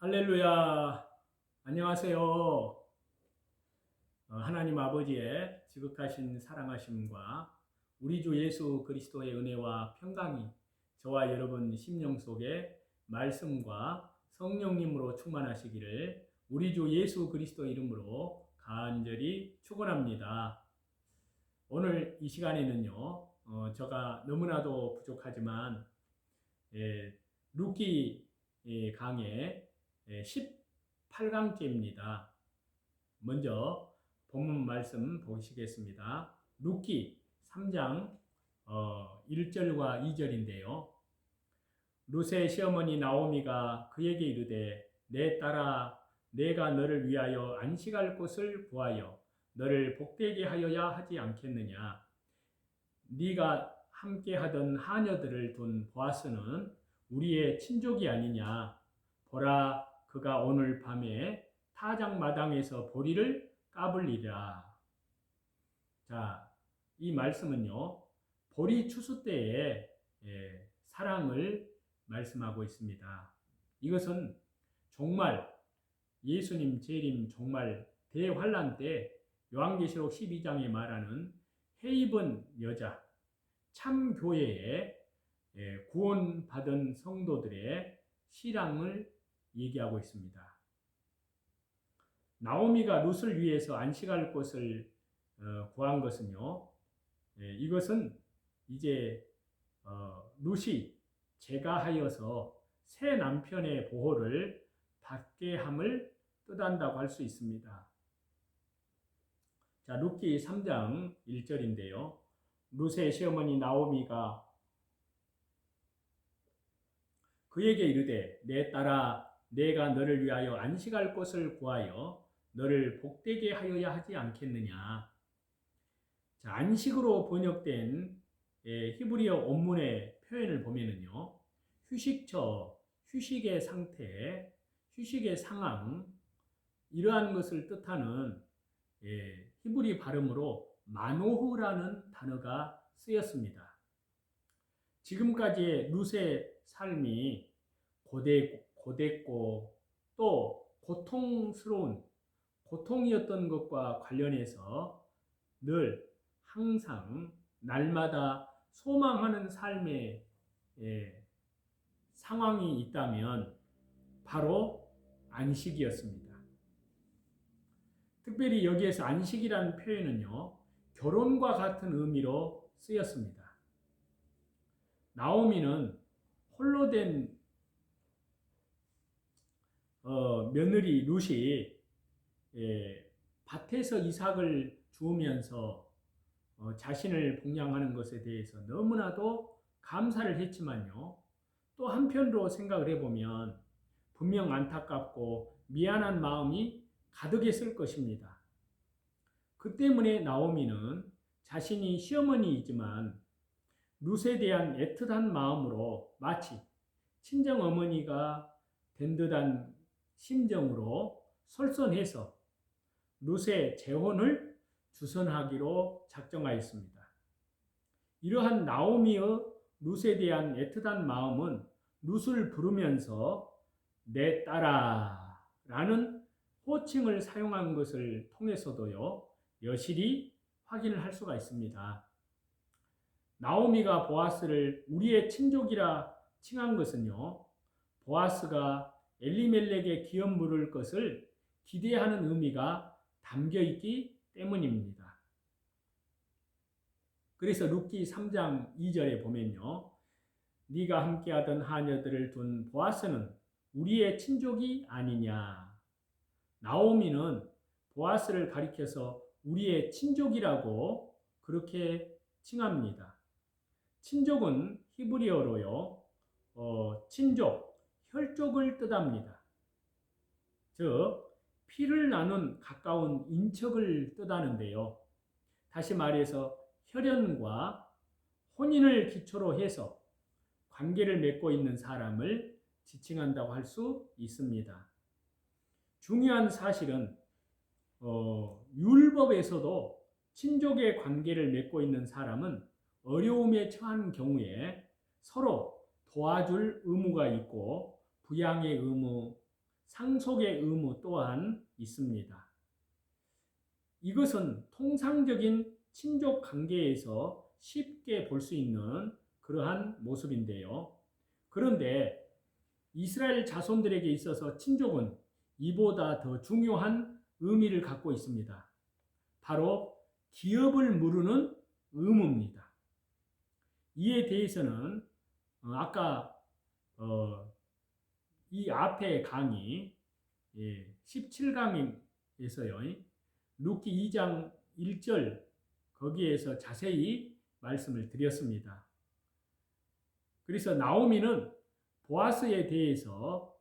할렐루야. 안녕하세요. 하나님 아버지의 지극하신 사랑하심과 우리 주 예수 그리스도의 은혜와 평강이 저와 여러분 심령 속에 말씀과 성령님으로 충만하시기를 우리 주 예수 그리스도 이름으로 간절히 축원합니다. 오늘 이 시간에는요, 제가 너무나도 부족하지만 루키 강의 18강째입니다. 먼저 본문 말씀 보시겠습니다. 루키 3장 1절과 2절인데요. 룻의 시어머니 나오미가 그에게 이르되 내 딸아 내가 너를 위하여 안식할 곳을 구하여 너를 복되게 하여야 하지 않겠느냐. 네가 함께 하던 하녀들을 둔 보아스는 우리의 친족이 아니냐. 보라 그가 오늘 밤에 타작 마당에서 보리를 까불리라. 자, 이 말씀은요, 보리 추수 때의 사랑을 말씀하고 있습니다. 이것은 정말 예수님 재림 정말 대환란 때 요한계시록 12장에 말하는 해입은 여자, 참 교회에 구원받은 성도들의 실황을 얘기하고 있습니다. 나오미가 룻을 위해서 안식할 곳을 구한 것은요, 이것은 이제 룻이 제가하여서 새 남편의 보호를 받게 함을 뜻한다고 할 수 있습니다. 자, 룻기 3장 1절인데요. 룻의 시어머니 나오미가 그에게 이르되 내 딸아 내가 너를 위하여 안식할 곳을 구하여 너를 복되게 하여야 하지 않겠느냐. 자, 안식으로 번역된 히브리어 원문의 표현을 보면은요. 휴식처, 휴식의 상태, 휴식의 상황 이러한 것을 뜻하는 히브리 발음으로 마노흐라는 단어가 쓰였습니다. 지금까지의 룻의 삶이 고됐고 또 고통스러운 고통이었던 것과 관련해서 늘 항상 날마다 소망하는 삶의 상황이 있다면 바로 안식이었습니다. 특별히 여기에서 안식이라는 표현은요, 결혼과 같은 의미로 쓰였습니다. 나오미는 홀로 된 며느리 룻이 밭에서 이삭을 주우면서 자신을 봉양하는 것에 대해서 너무나도 감사를 했지만요. 또 한편으로 생각을 해보면 분명 안타깝고 미안한 마음이 가득했을 것입니다. 그 때문에 나오미는 자신이 시어머니이지만 룻에 대한 애틋한 마음으로 마치 친정어머니가 된 듯한 심정으로 솔선해서 룻의 재혼을 주선하기로 작정하였습니다. 이러한 나오미의 룻에 대한 애틋한 마음은 룻을 부르면서 내 딸아 라는 호칭을 사용한 것을 통해서도요, 여실히 확인을 할 수가 있습니다. 나오미가 보아스를 우리의 친족이라 칭한 것은요, 보아스가 엘리멜렉의 기업 물을 것을 기대하는 의미가 담겨 있기 때문입니다. 그래서 룻기 3장 2절에 보면요, 네가 함께하던 하녀들을 둔 보아스는 우리의 친족이 아니냐. 나오미는 보아스를 가리켜서 우리의 친족이라고 그렇게 칭합니다. 친족은 히브리어로요, 친족, 혈족을 뜻합니다. 즉, 피를 나눈 가까운 인척을 뜻하는데요. 다시 말해서 혈연과 혼인을 기초로 해서 관계를 맺고 있는 사람을 지칭한다고 할 수 있습니다. 중요한 사실은 율법에서도 친족의 관계를 맺고 있는 사람은 어려움에 처한 경우에 서로 도와줄 의무가 있고 부양의 의무, 상속의 의무 또한 있습니다. 이것은 통상적인 친족 관계에서 쉽게 볼 수 있는 그러한 모습인데요. 그런데 이스라엘 자손들에게 있어서 친족은 이보다 더 중요한 의미를 갖고 있습니다. 바로 기업을 물으는 의무입니다. 이에 대해서는 아까 이 앞에 강의 17강에서요. 룻기 2장 1절 거기에서 자세히 말씀을 드렸습니다. 그래서 나오미는 보아스에 대해서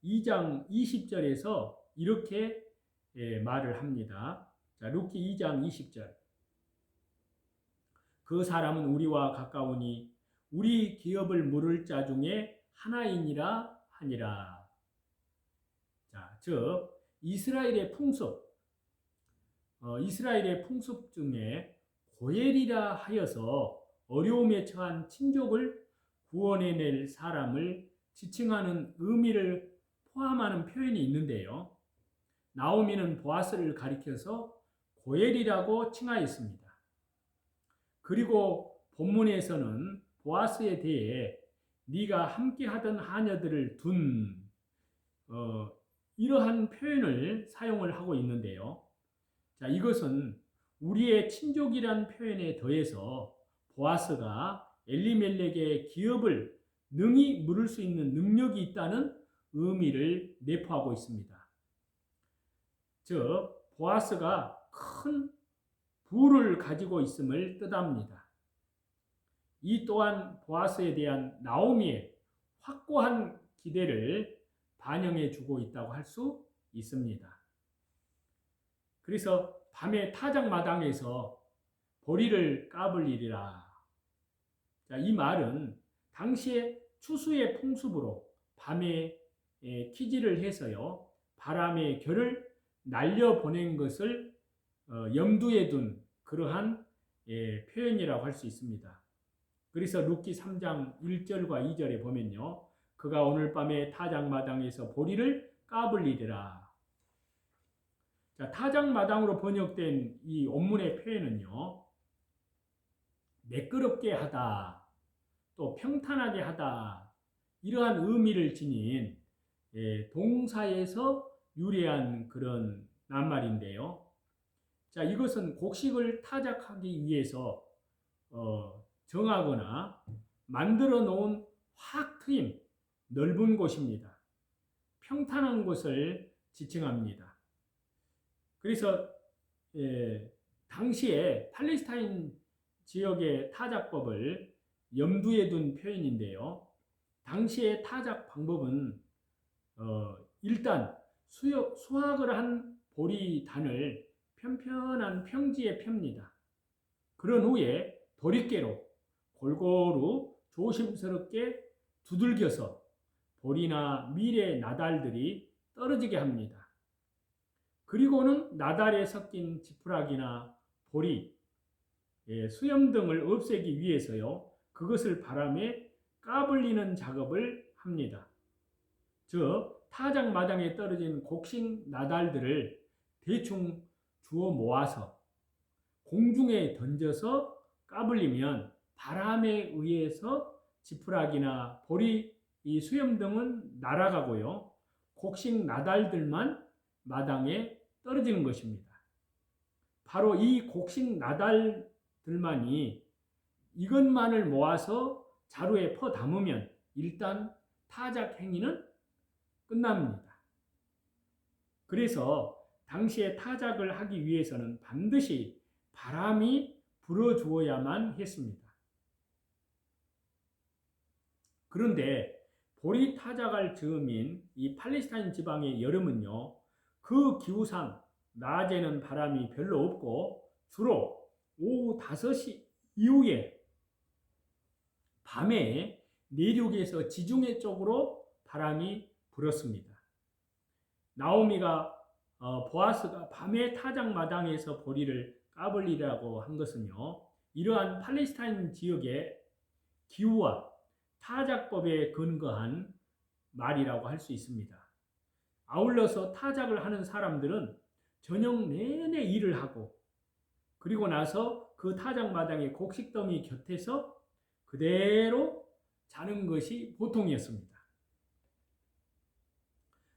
2장 20절에서 이렇게 말을 합니다. 자, 룻기 2장 20절. 그 사람은 우리와 가까우니 우리 기업을 물을 자 중에 하나이니라 하니라. 자, 즉 이스라엘의 풍습 중에 고엘이라 하여서 어려움에 처한 친족을 구원해낼 사람을 지칭하는 의미를 포함하는 표현이 있는데요. 나오미는 보아스를 가리켜서 고엘이라고 칭하였습니다. 그리고 본문에서는 보아스에 대해 네가 함께하던 하녀들을 둔 이러한 표현을 사용을 하고 있는데요. 자, 이것은 우리의 친족이란 표현에 더해서 보아스가 엘리멜렉의 기업을 능히 물을 수 있는 능력이 있다는 의미를 내포하고 있습니다. 즉 보아스가 큰 부를 가지고 있음을 뜻합니다. 이 또한 보아스에 대한 나오미의 확고한 기대를 반영해 주고 있다고 할 수 있습니다. 그래서 밤에 타작마당에서 보리를 까불리리라. 자, 이 말은 당시의 추수의 풍습으로 밤에 키질을 해서요 바람의 결을 날려보낸 것을 염두에 둔 그러한 표현이라고 할 수 있습니다. 그래서 룻기 3장 1절과 2절에 보면요. 그가 오늘 밤에 타작마당에서 보리를 까불리리라. 자, 타작마당으로 번역된 이 원문의 표현은요. 매끄럽게 하다, 또 평탄하게 하다 이러한 의미를 지닌 동사에서 유래한 그런 낱말인데요. 자, 이것은 곡식을 타작하기 위해서 정하거나 만들어 놓은 확 트인 넓은 곳입니다. 평탄한 곳을 지칭합니다. 그래서 당시에 팔레스타인 지역의 타작법을 염두에 둔 표현인데요. 당시의 타작 방법은 일단 수확을 한 보리단을 편편한 평지에 펴니다. 그런 후에 도리깨로 골고루 조심스럽게 두들겨서 보리나 밀의 나달들이 떨어지게 합니다. 그리고는 나달에 섞인 지푸라기나 보리, 수염 등을 없애기 위해서요. 그것을 바람에 까불리는 작업을 합니다. 즉 타작마당에 떨어진 곡식 나달들을 대충 주워 모아서 공중에 던져서 까불리면 바람에 의해서 지푸라기나 보리, 이 수염 등은 날아가고요. 곡식 나달들만 마당에 떨어지는 것입니다. 바로 이 곡식 나달들만이 이것만을 모아서 자루에 퍼 담으면 일단 타작 행위는 끝납니다. 그래서 당시에 타작을 하기 위해서는 반드시 바람이 불어주어야만 했습니다. 그런데 보리 타작할 즈음인 이 팔레스타인 지방의 여름은요, 그 기후상 낮에는 바람이 별로 없고 주로 오후 5시 이후에 밤에 내륙에서 지중해 쪽으로 바람이 불었습니다. 나오미가 보아스가 밤에 타작마당에서 보리를 까불리라고 한 것은요, 이러한 팔레스타인 지역의 기후와 타작법에 근거한 말이라고 할 수 있습니다. 아울러서 타작을 하는 사람들은 저녁 내내 일을 하고 그리고 나서 그 타작마당의 곡식더미 곁에서 그대로 자는 것이 보통이었습니다.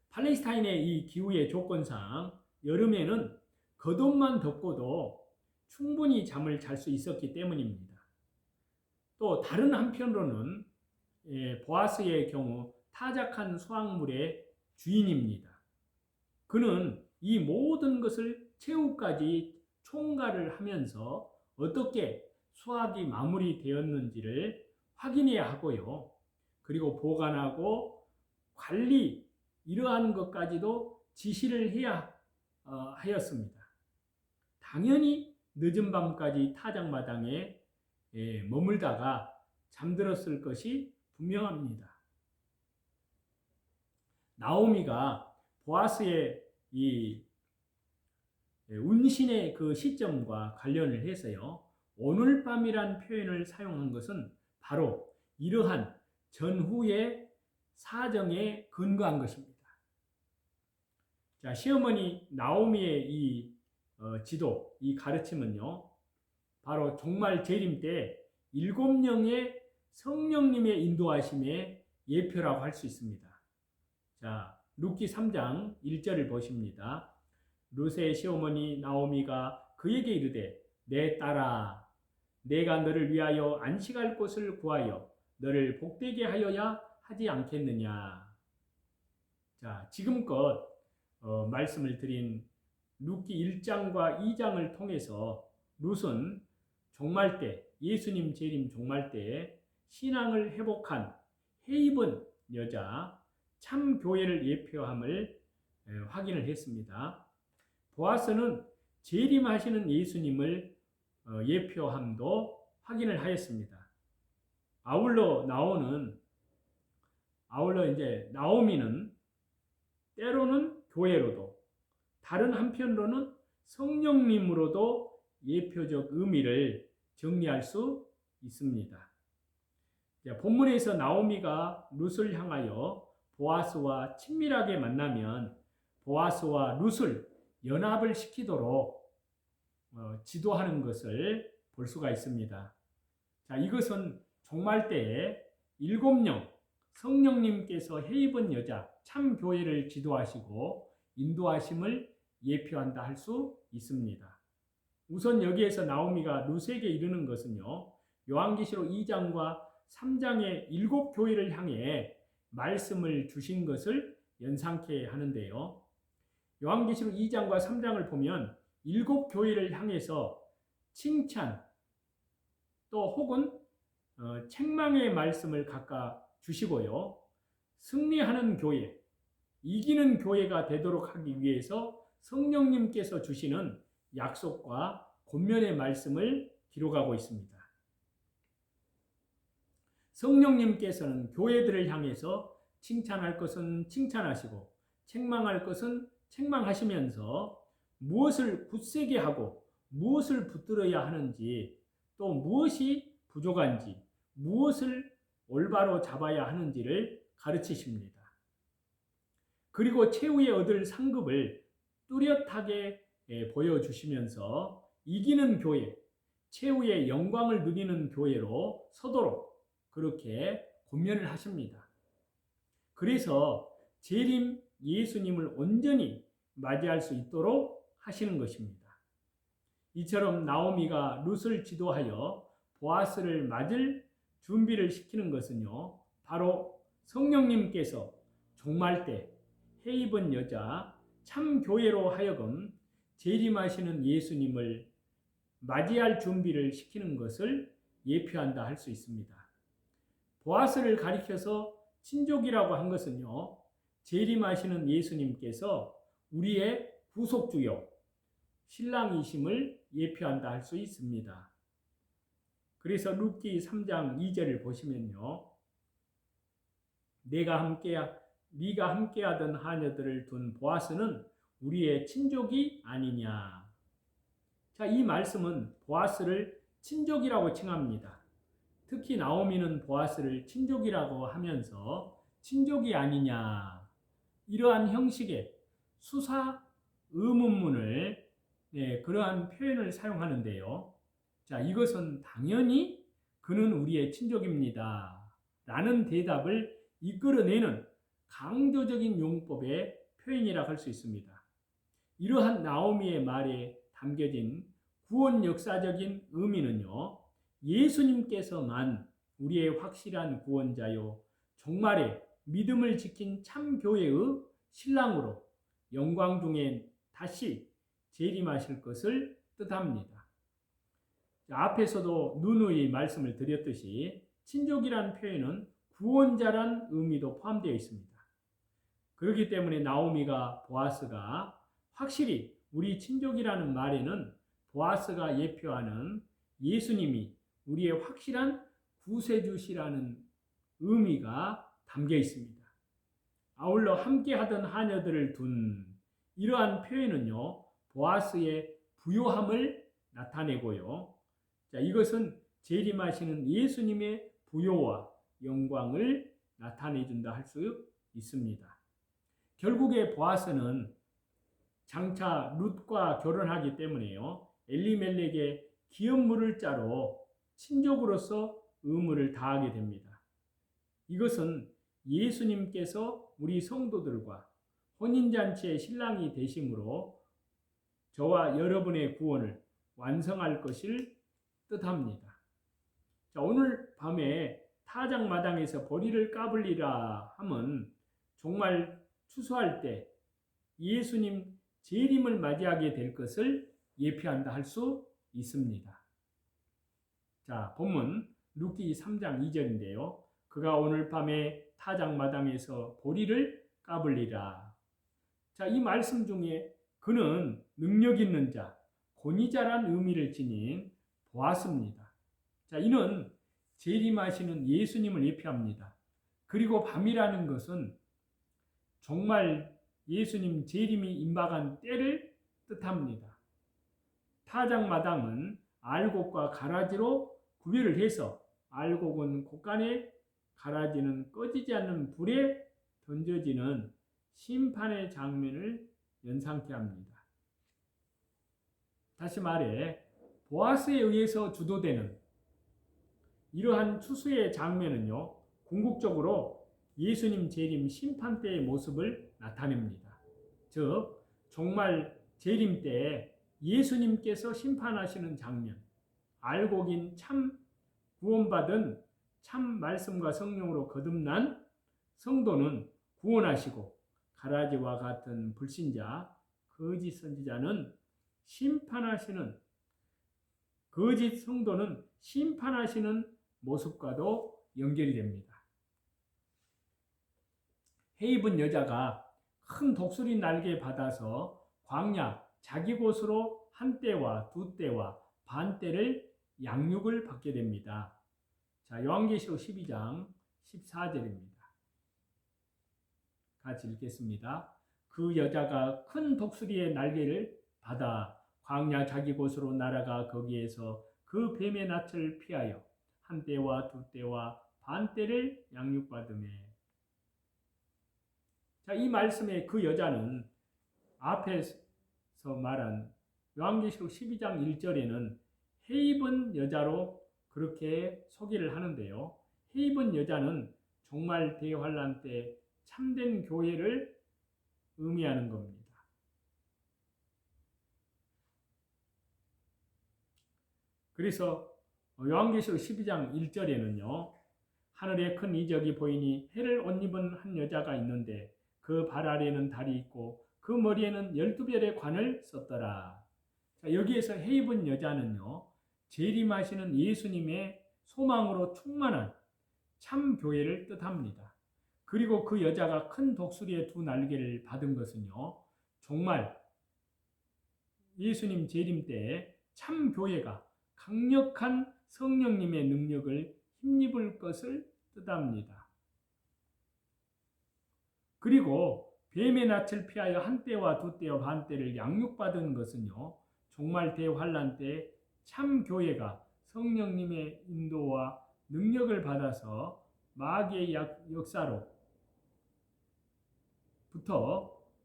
팔레스타인의 이 기후의 조건상 여름에는 겉옷만 덮고도 충분히 잠을 잘 수 있었기 때문입니다. 또 다른 한편으로는 보아스의 경우 타작한 수확물의 주인입니다. 그는 이 모든 것을 최후까지 총괄을 하면서 어떻게 수확이 마무리되었는지를 확인해야 하고요. 그리고 보관하고 관리 이러한 것까지도 지시를 해야 하였습니다. 당연히 늦은 밤까지 타작마당에 머물다가 잠들었을 것이 분명합니다. 나오미가 보아스의 이 운신의 그 시점과 관련을 해서요. 오늘 밤이란 표현을 사용한 것은 바로 이러한 전후의 사정에 근거한 것입니다. 자, 시어머니 나오미의 이 지도, 이 가르침은요. 바로 종말 재림 때 7명의 성령님의 인도하심의 예표라고 할 수 있습니다. 자, 룻기 3장 1절을 보십니다. 룻의 시어머니 나오미가 그에게 이르되 내 딸아 내가 너를 위하여 안식할 곳을 구하여 너를 복되게 하여야 하지 않겠느냐. 자, 지금껏 말씀을 드린 룻기 1장과 2장을 통해서 룻은 종말 때 예수님 재림 종말 때 신앙을 회복한 해입은 여자 참 교회를 예표함을 확인을 했습니다. 보아스는 재림하시는 예수님을 예표함도 확인을 하였습니다. 아울러 이제 나오미는 때로는 교회로도 다른 한편으로는 성령님으로도 예표적 의미를 정리할 수 있습니다. 본문에서 나오미가 룻을 향하여 보아스와 친밀하게 만나면 보아스와 룻을 연합을 시키도록 지도하는 것을 볼 수가 있습니다. 자, 이것은 종말 때에 7명 성령님께서 해입은 여자 참 교회를 지도하시고 인도하심을 예표한다 할 수 있습니다. 우선 여기에서 나오미가 룻에게 이르는 것은요. 요한계시록 2장과 3장의 7교회를 향해 말씀을 주신 것을 연상케 하는데요. 요한계시록 2장과 3장을 보면 7교회를 향해서 칭찬 또 혹은 책망의 말씀을 각각 주시고요. 승리하는 교회, 이기는 교회가 되도록 하기 위해서 성령님께서 주시는 약속과 권면의 말씀을 기록하고 있습니다. 성령님께서는 교회들을 향해서 칭찬할 것은 칭찬하시고 책망할 것은 책망하시면서 무엇을 굳세게 하고 무엇을 붙들어야 하는지 또 무엇이 부족한지 무엇을 올바로 잡아야 하는지를 가르치십니다. 그리고 최후에 얻을 상급을 뚜렷하게 보여주시면서 이기는 교회, 최후의 영광을 누리는 교회로 서도록 그렇게 권면을 하십니다. 그래서 재림 예수님을 온전히 맞이할 수 있도록 하시는 것입니다. 이처럼 나오미가 룻을 지도하여 보아스를 맞을 준비를 시키는 것은요. 바로 성령님께서 종말 때 해입은 여자 참 교회로 하여금 재림하시는 예수님을 맞이할 준비를 시키는 것을 예표한다 할 수 있습니다. 보아스를 가리켜서 친족이라고 한 것은요. 재림하시는 예수님께서 우리의 구속주요 신랑이심을 예표한다 할 수 있습니다. 그래서 룻기 3장 2절을 보시면요. 네가 함께하던 하녀들을 둔 보아스는 우리의 친족이 아니냐. 자, 이 말씀은 보아스를 친족이라고 칭합니다. 특히 나오미는 보아스를 친족이라고 하면서 친족이 아니냐, 이러한 형식의 수사 의문문을 그러한 표현을 사용하는데요. 자, 이것은 당연히 그는 우리의 친족입니다 라는 대답을 이끌어내는 강조적인 용법의 표현이라 할 수 있습니다. 이러한 나오미의 말에 담겨진 구원 역사적인 의미는요, 예수님께서만 우리의 확실한 구원자요, 종말에 믿음을 지킨 참 교회의 신랑으로 영광 중에 다시 재림하실 것을 뜻합니다. 앞에서도 누누이 말씀을 드렸듯이 친족이란 표현은 구원자란 의미도 포함되어 있습니다. 그렇기 때문에 나오미가 보아스가 확실히 우리 친족이라는 말에는 보아스가 예표하는 예수님이 우리의 확실한 구세주시라는 의미가 담겨 있습니다. 아울러 함께하던 하녀들을 둔 이러한 표현은요, 보아스의 부요함을 나타내고요. 자, 이것은 재림하시는 예수님의 부요와 영광을 나타내준다 할 수 있습니다. 결국에 보아스는 장차 룻과 결혼하기 때문에요, 엘리멜렉의 기업물을 자로 친족으로서 의무를 다하게 됩니다. 이것은 예수님께서 우리 성도들과 혼인잔치의 신랑이 되심으로 저와 여러분의 구원을 완성할 것을 뜻합니다. 자, 오늘 밤에 타작마당에서 보리를 까불리라 함은 정말 추수할 때 예수님 재림을 맞이하게 될 것을 예표한다 할 수 있습니다. 자, 본문 룻기 3장 2절인데요. 그가 오늘 밤에 타작마당에서 보리를 까불리라. 자, 이 말씀 중에 그는 능력 있는 자, 권위자란 의미를 지닌 보아스입니다. 자, 이는 재림하시는 예수님을 예표합니다. 그리고 밤이라는 것은 정말 예수님 재림이 임박한 때를 뜻합니다. 타작마당은 알곡과 가라지로 구별을 해서 알곡은 곳간에, 가라지는 꺼지지 않는 불에 던져지는 심판의 장면을 연상케 합니다. 다시 말해 보아스에 의해서 주도되는 이러한 추수의 장면은요, 궁극적으로 예수님 재림 심판 때의 모습을 나타냅니다. 즉 정말 재림 때 예수님께서 심판하시는 장면, 알곡인 참 구원받은 참 말씀과 성령으로 거듭난 성도는 구원하시고, 가라지와 같은 불신자, 거짓 선지자는 심판하시는, 거짓 성도는 심판하시는 모습과도 연결이 됩니다. 해 입은 여자가 큰 독수리 날개 받아서 광야 자기 곳으로 한 떼와 두 떼와 반 떼를 양육을 받게 됩니다. 자, 요한계시록 12장 14절입니다. 같이 읽겠습니다. 그 여자가 큰 독수리의 날개를 받아 광야 자기 곳으로 날아가 거기에서 그 뱀의 낯을 피하여 한 떼와 두 떼와 반 떼를 양육받으며. 자, 이 말씀의 그 여자는 앞에서 말한 요한계시록 12장 1절에는 해 입은 여자로 그렇게 소개를 하는데요. 해 입은 여자는 정말 대환란 때 참된 교회를 의미하는 겁니다. 그래서 요한계시록 12장 1절에는요. 하늘에 큰 이적이 보이니 해를 옷 입은 한 여자가 있는데 그 발 아래에는 달이 있고 그 머리에는 12별의 관을 썼더라. 자, 여기에서 해 입은 여자는요, 재림하시는 예수님의 소망으로 충만한 참 교회를 뜻합니다. 그리고 그 여자가 큰 독수리의 두 날개를 받은 것은요, 정말 예수님 재림 때에 참 교회가 강력한 성령님의 능력을 힘입을 것을 뜻합니다. 그리고 뱀의 낯을 피하여 한 떼와 두 떼와 반 떼를 양육받은 것은요, 정말 대환란 때 참 교회가 성령님의 인도와 능력을 받아서 마귀의 역사로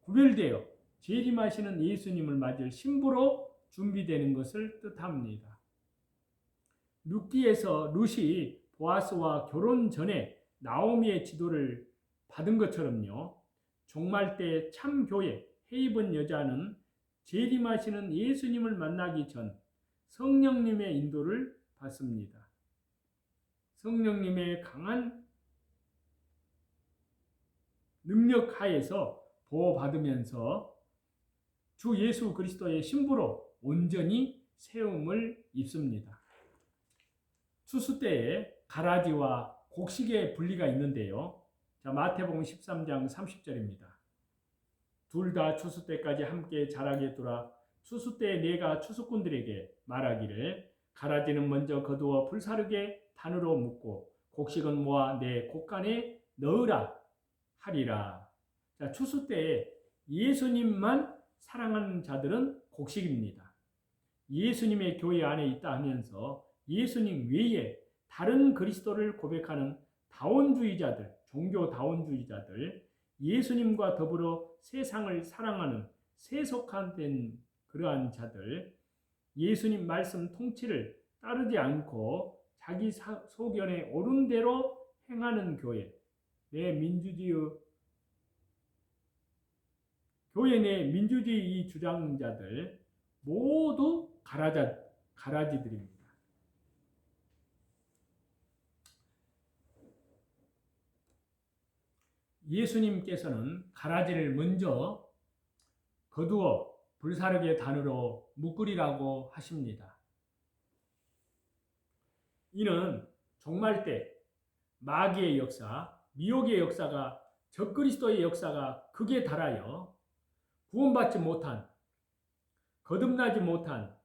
구별되어 재림하시는 예수님을 맞을 신부로 준비되는 것을 뜻합니다. 룻기에서 룻이 보아스와 결혼 전에 나오미의 지도를 받은 것처럼요. 종말 때 참 교회 헤이븐 여자는 재림하시는 예수님을 만나기 전 성령님의 인도를 받습니다. 성령님의 강한 능력 하에서 보호받으면서 주 예수 그리스도의 신부로 온전히 세움을 입습니다. 추수 때에 가라지와 곡식의 분리가 있는데요. 자, 마태복음 13장 30절입니다. 둘 다 추수 때까지 함께 자라게 두라. 추수 때에 내가 추수꾼들에게 말하기를 가라지는 먼저 거두어 불사르게 단으로 묶고 곡식은 모아 내 곡간에 넣으라 하리라. 자, 추수 때에 예수님만 사랑하는 자들은 곡식입니다. 예수님의 교회 안에 있다 하면서 예수님 외에 다른 그리스도를 고백하는 다원주의자들, 종교 다원주의자들, 예수님과 더불어 세상을 사랑하는 세속화된 그러한 자들, 예수님 말씀 통치를 따르지 않고 자기 소견에 옳은 대로 행하는 교회, 교회 내 민주주의 주장자들 모두 가라지들입니다. 예수님께서는 가라지를 먼저 거두어 불사르게 단으로 묶으리라고 하십니다. 이는 종말 때 마귀의 역사, 미혹의 역사가 적그리스도의 역사가 극에 달하여 구원받지 못한, 거듭나지 못한,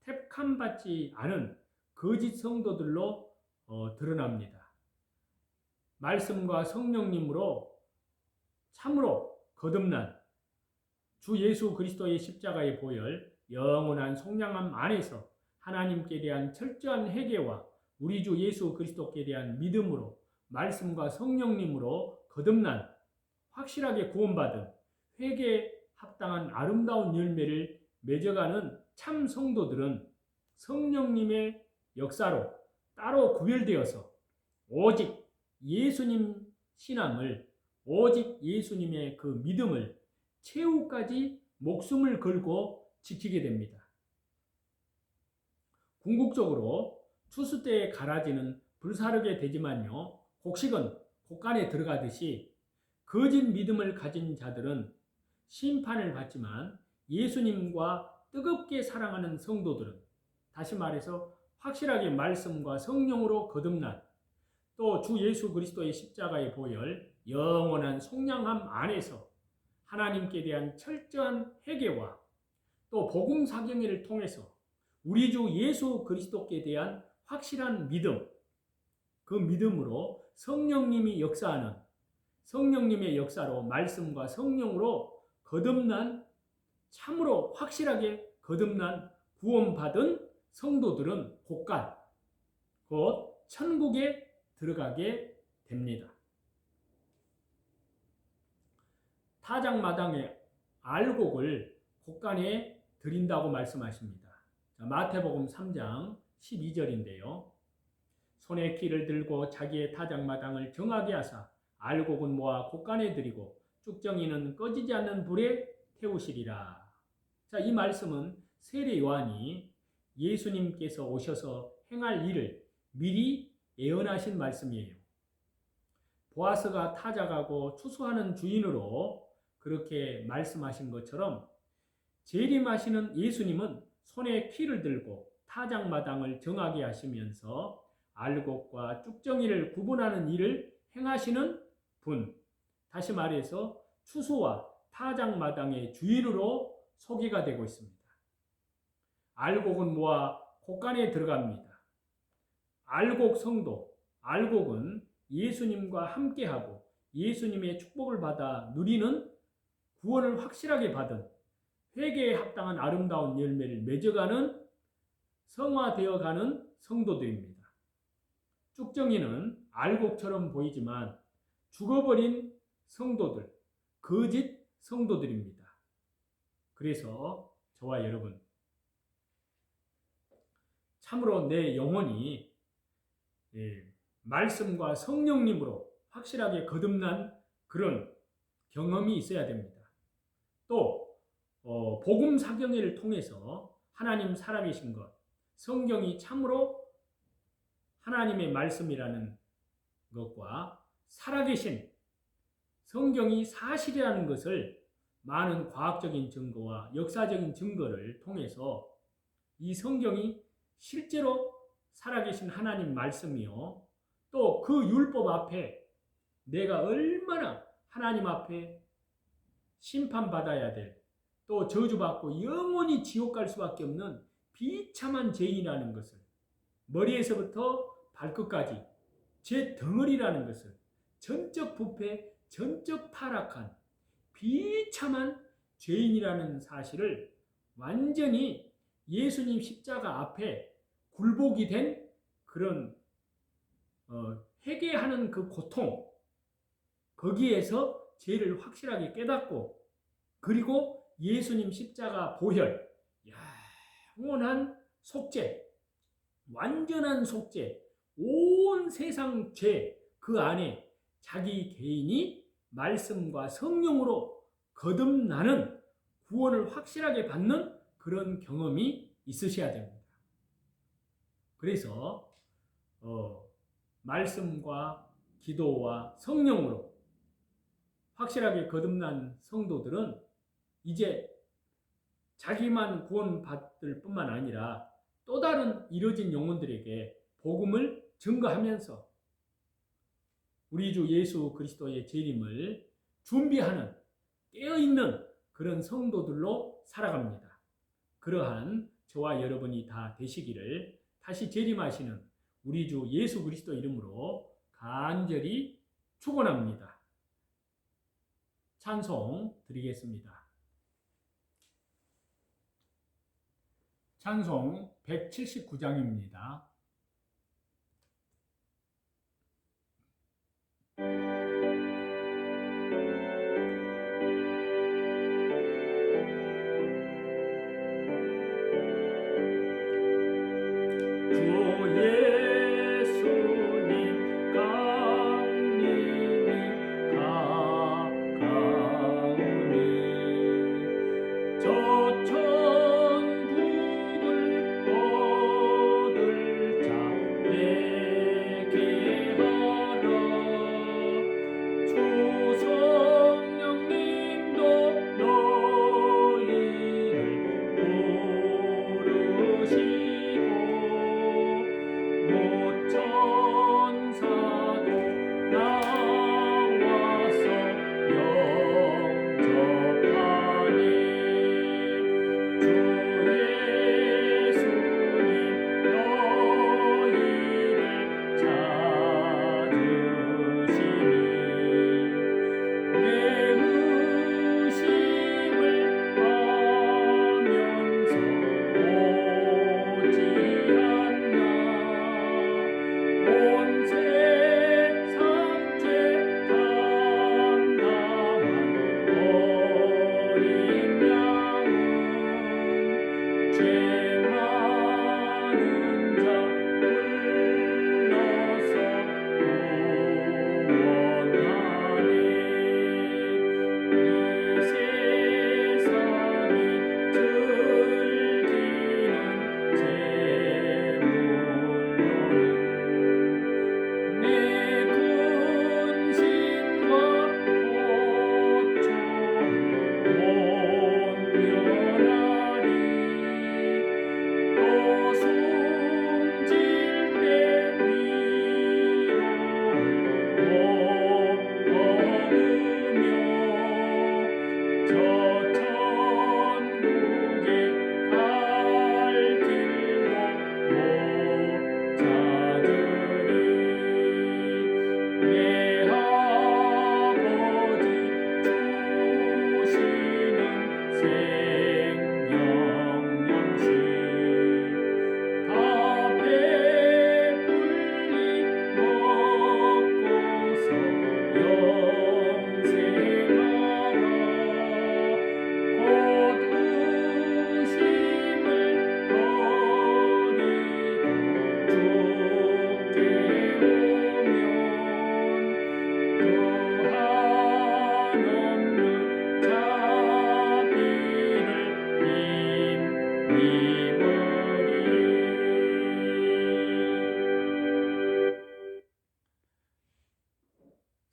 택함받지 않은 거짓 성도들로 드러납니다. 말씀과 성령님으로 참으로 거듭난 주 예수 그리스도의 십자가의 보혈, 영원한 속량함 안에서 하나님께 대한 철저한 회개와 우리 주 예수 그리스도께 대한 믿음으로 말씀과 성령님으로 거듭난 확실하게 구원받은 회개에 합당한 아름다운 열매를 맺어가는 참 성도들은 성령님의 역사로 따로 구별되어서 오직 예수님 신앙을, 오직 예수님의 그 믿음을 최후까지 목숨을 걸고 지키게 됩니다. 궁극적으로 추수 때의 가라지는 불사르게 되지만요, 곡식은 곡간에 들어가듯이 거짓 믿음을 가진 자들은 심판을 받지만 예수님과 뜨겁게 사랑하는 성도들은, 다시 말해서 확실하게 말씀과 성령으로 거듭난 또 주 예수 그리스도의 십자가의 보혈, 영원한 속량함 안에서 하나님께 대한 철저한 회개와 또 복음 사경회를 통해서 우리 주 예수 그리스도께 대한 확실한 믿음, 그 믿음으로 성령님이 역사하는 성령님의 역사로 말씀과 성령으로 거듭난, 참으로 확실하게 거듭난 구원받은 성도들은 곡간, 곧 천국에 들어가게 됩니다. 타작마당의 알곡을 곡간에 드린다고 말씀하십니다. 자, 마태복음 3장 12절인데요. 손에 키를 들고 자기의 타작마당을 정하게 하사 알곡은 모아 곡간에 드리고 쭉정이는 꺼지지 않는 불에 태우시리라. 자, 이 말씀은 세례 요한이 예수님께서 오셔서 행할 일을 미리 예언하신 말씀이에요. 보아스가 타작하고 추수하는 주인으로 그렇게 말씀하신 것처럼 재림하시는 예수님은 손에 키를 들고 타작마당을 정하게 하시면서 알곡과 쭉정이를 구분하는 일을 행하시는 분, 다시 말해서 추수와 타작마당의 주인으로 소개가 되고 있습니다. 알곡은 모아 곡간에 들어갑니다. 알곡 성도, 알곡은 예수님과 함께하고 예수님의 축복을 받아 누리는, 구원을 확실하게 받은, 회개에 합당한 아름다운 열매를 맺어가는, 성화되어가는 성도들입니다. 쭉정이는 알곡처럼 보이지만 죽어버린 성도들, 거짓 성도들입니다. 그래서 저와 여러분, 참으로 내 영혼이 말씀과 성령님으로 확실하게 거듭난 그런 경험이 있어야 됩니다. 또 복음 사경회를 통해서 하나님 살아계신 것, 성경이 참으로 하나님의 말씀이라는 것과 살아계신 성경이 사실이라는 것을 많은 과학적인 증거와 역사적인 증거를 통해서 이 성경이 실제로 살아계신 하나님 말씀이요, 또 그 율법 앞에 내가 얼마나 하나님 앞에 심판받아야 될, 또 저주받고 영원히 지옥 갈 수밖에 없는 비참한 죄인이라는 것을, 머리에서부터 발끝까지 제 덩어리라는 것을, 전적 부패, 전적 타락한 비참한 죄인이라는 사실을 완전히 예수님 십자가 앞에 굴복이 된 그런 회개하는 그 고통, 거기에서 죄를 확실하게 깨닫고, 그리고 예수님 십자가 보혈, 영원한 속죄, 완전한 속죄, 온 세상 죄 그 안에 자기 개인이 말씀과 성령으로 거듭나는 구원을 확실하게 받는 그런 경험이 있으셔야 됩니다. 그래서 말씀과 기도와 성령으로 확실하게 거듭난 성도들은 이제 자기만 구원받을 뿐만 아니라 또 다른 이뤄진 영혼들에게 복음을 증거하면서 우리 주 예수 그리스도의 재림을 준비하는 깨어있는 그런 성도들로 살아갑니다. 그러한 저와 여러분이 다 되시기를 다시 재림하시는 우리 주 예수 그리스도 이름으로 간절히 축원합니다. 찬송 드리겠습니다. 찬송 179장입니다.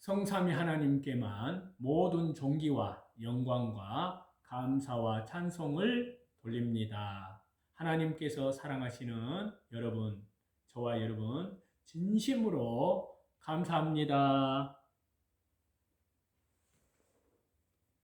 성삼위 하나님께만 모든 존귀와 영광과 감사와 찬송을 돌립니다. 하나님께서 사랑하시는 여러분, 저와 여러분 진심으로 감사합니다.